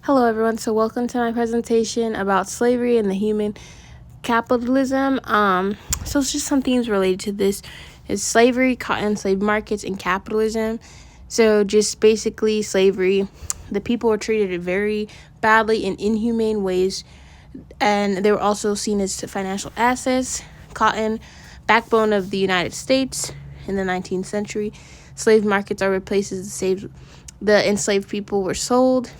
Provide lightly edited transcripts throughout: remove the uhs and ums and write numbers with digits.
Hello everyone, so welcome to my presentation about slavery and the human capitalism. So it's just some things related to this is slavery, cotton, slave markets, and capitalism. So just basically slavery, the people were treated very badly in inhumane ways, and they were also seen as financial assets. Cotton, backbone of the United States in the 19th century. Slave markets are replaces the enslaved people were sold,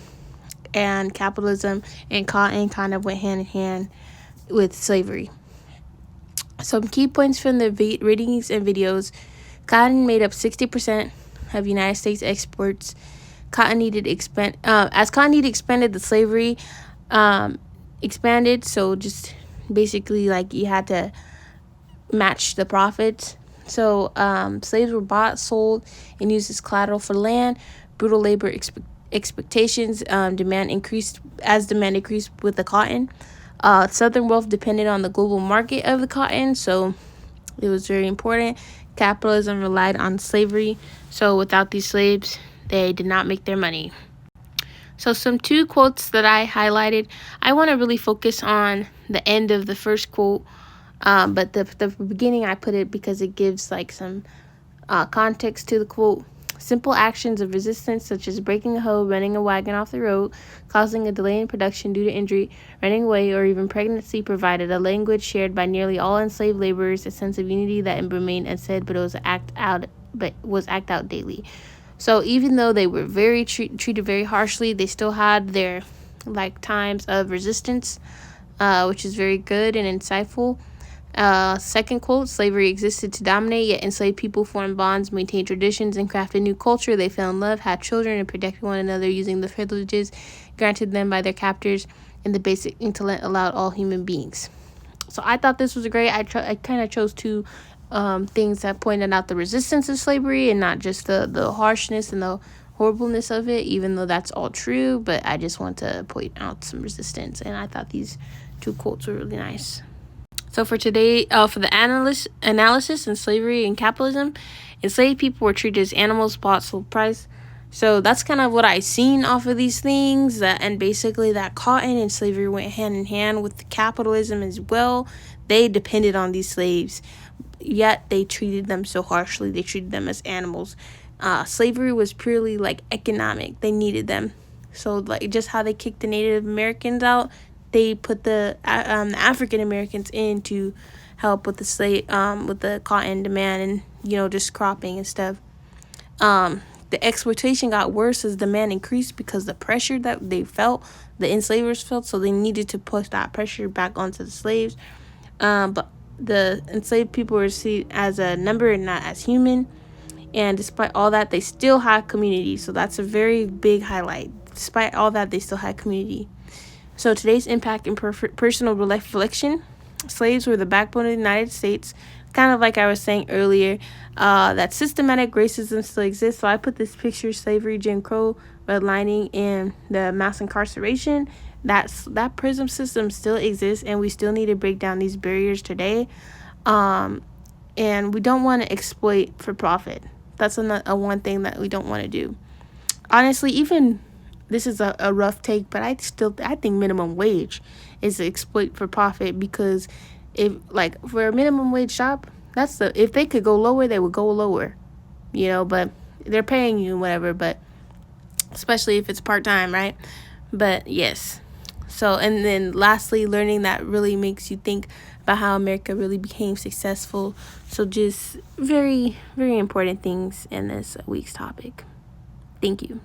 and capitalism and cotton kind of went hand in hand with slavery. Some key points from the readings and videos: cotton made up 60% of United States exports. As cotton need expanded, the slavery expanded. So just basically like you had to match the profits. So slaves were bought, sold, and used as collateral for land. Brutal labor expectations, demand increased with the cotton. Southern wealth depended on the global market of the cotton, so it was very important. Capitalism relied on slavery, so without these slaves, they did not make their money. So some two quotes that I highlighted. I want to really focus on the end of the first quote, but the beginning I put it because it gives like some context to the quote. Simple actions of resistance, such as breaking a hoe, running a wagon off the road, causing a delay in production due to injury, running away, or even pregnancy, provided a language shared by nearly all enslaved laborers, a sense of unity that remained unsaid, but it was act out daily. So even though they were very treated very harshly, they still had their times of resistance, which is very good and insightful. Second quote: slavery existed to dominate, yet enslaved people formed bonds, maintained traditions, and crafted new culture. They fell in love, had children, and protected one another using the privileges granted them by their captors, and the basic intellect allowed all human beings. So I thought this was great. I kind of chose two things that pointed out the resistance of slavery and not just the harshness and the horribleness of it, even though that's all true. But I just want to point out some resistance, and I thought these two quotes were really nice. So for today, for the analysis in slavery and capitalism, enslaved people were treated as animals, bought, sold, price. So that's kind of what I seen off of these things. And basically that cotton and slavery went hand in hand with the capitalism as well. They depended on these slaves, yet they treated them so harshly. They treated them as animals. Slavery was purely like economic. They needed them. So like just how they kicked the Native Americans out, they put the African Americans in to help with the cotton demand and just cropping and stuff. The exploitation got worse as demand increased because the pressure that the enslavers felt, so they needed to push that pressure back onto the slaves. But the enslaved people were seen as a number and not as human. And despite all that, they still had community. So that's a very big highlight. Despite all that, they still had community. So today's impact and personal reflection: slaves were the backbone of the United States. Kind of like I was saying earlier, that systematic racism still exists. So I put this picture: slavery, Jim Crow, redlining, and the mass incarceration. That prison system still exists, and we still need to break down these barriers today. And we don't want to exploit for profit. That's one thing that we don't want to do. Honestly, even this is a rough take, but I think minimum wage is exploit for profit, because if for a minimum wage job, if they could go lower, they would go lower, but they're paying you whatever, but especially if it's part-time, right? But yes. So, and then lastly, learning that really makes you think about how America really became successful. So just very, very important things in this week's topic. Thank you.